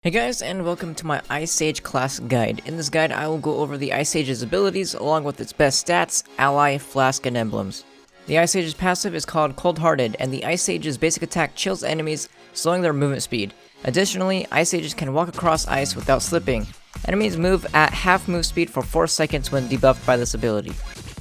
Hey guys, and welcome to my Ice Age class guide. In this guide, I will go over the Ice Age's abilities along with its best stats, ally, flask, and emblems. The Ice Age's passive is called Coldhearted, and the Ice Age's basic attack chills enemies, slowing their movement speed. Additionally, Ice Ages can walk across ice without slipping. Enemies move at half move speed for 4 seconds when debuffed by this ability.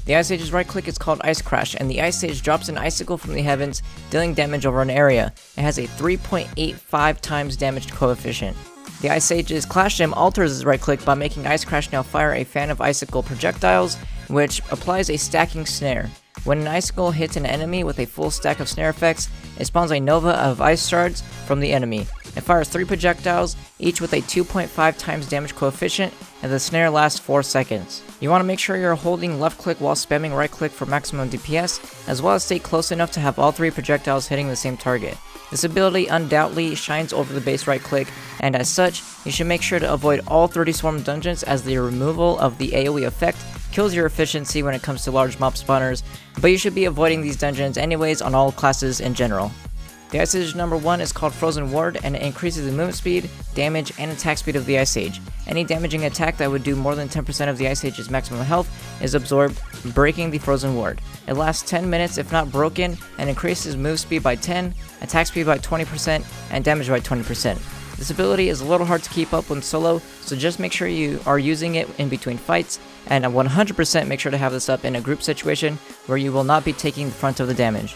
The Ice Age's right click is called Ice Crash, and the Ice Age drops an icicle from the heavens, dealing damage over an area. It has a 3.85 times damage coefficient. The Ice Age's Clash Gem alters his right click by making Ice Crash now fire a fan of icicle projectiles, which applies a stacking snare. When an icicle hits an enemy with a full stack of snare effects, it spawns a nova of ice shards from the enemy. It fires 3 projectiles, each with a 2.5 times damage coefficient, and the snare lasts 4 seconds. You want to make sure you're holding left click while spamming right click for maximum DPS, as well as stay close enough to have all 3 projectiles hitting the same target. This ability undoubtedly shines over the base right click, and as such, you should make sure to avoid all 30 swarm dungeons as the removal of the AoE effect kills your efficiency when it comes to large mob spawners, but you should be avoiding these dungeons anyways on all classes in general. The Ice Age number 1 is called Frozen Ward, and it increases the movement speed, damage, and attack speed of the Ice Age. Any damaging attack that would do more than 10% of the Ice Age's maximum health is absorbed, breaking the Frozen Ward. It lasts 10 minutes if not broken, and increases move speed by 10, attack speed by 20%, and damage by 20%. This ability is a little hard to keep up when solo, so just make sure you are using it in between fights, and 100% make sure to have this up in a group situation where you will not be taking the brunt of the damage.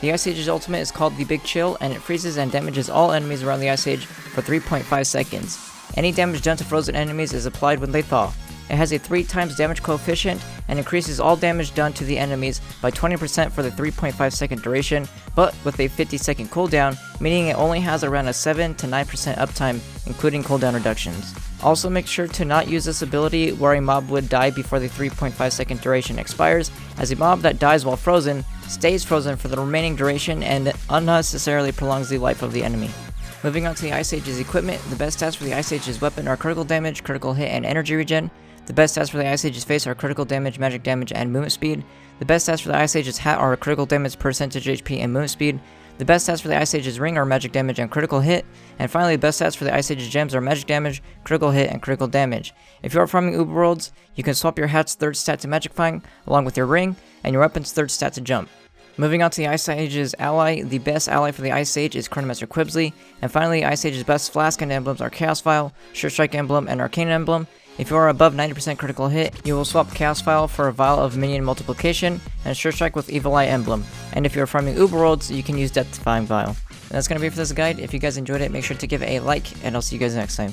The Ice Age's ultimate is called the Big Chill, and it freezes and damages all enemies around the Ice Age for 3.5 seconds. Any damage done to frozen enemies is applied when they thaw. It has a 3 times damage coefficient and increases all damage done to the enemies by 20% for the 3.5 second duration, but with a 50-second cooldown, meaning it only has around a 7 to 9% uptime, including cooldown reductions. Also make sure to not use this ability where a mob would die before the 3.5 second duration expires, as a mob that dies while frozen stays frozen for the remaining duration and unnecessarily prolongs the life of the enemy. Moving on to the Ice Age's equipment, the best stats for the Ice Age's weapon are critical damage, critical hit, and energy regen. The best stats for the Ice Age's face are critical damage, magic damage, and movement speed. The best stats for the Ice Age's hat are critical damage, percentage HP, and movement speed. The best stats for the Ice Age's ring are magic damage and critical hit. And finally, the best stats for the Ice Age's gems are magic damage, critical hit, and critical damage. If you are farming Uber Worlds, you can swap your hat's third stat to magicifying, along with your ring, and your weapon's third stat to jump. Moving on to the Ice Age's ally, the best ally for the Ice Age is Chronomaster Quibsley, and finally, Ice Age's best flask and emblems are Chaos Vial, Sure Strike Emblem, and Arcane Emblem. If you are above 90% critical hit, you will swap Chaos Vial for a Vial of Minion Multiplication, and Sure Strike with Evil Eye Emblem. And if you are farming Uber Worlds, you can use Death Defying Vial. And that's going to be it for this guide. If you guys enjoyed it, make sure to give it a like, and I'll see you guys next time.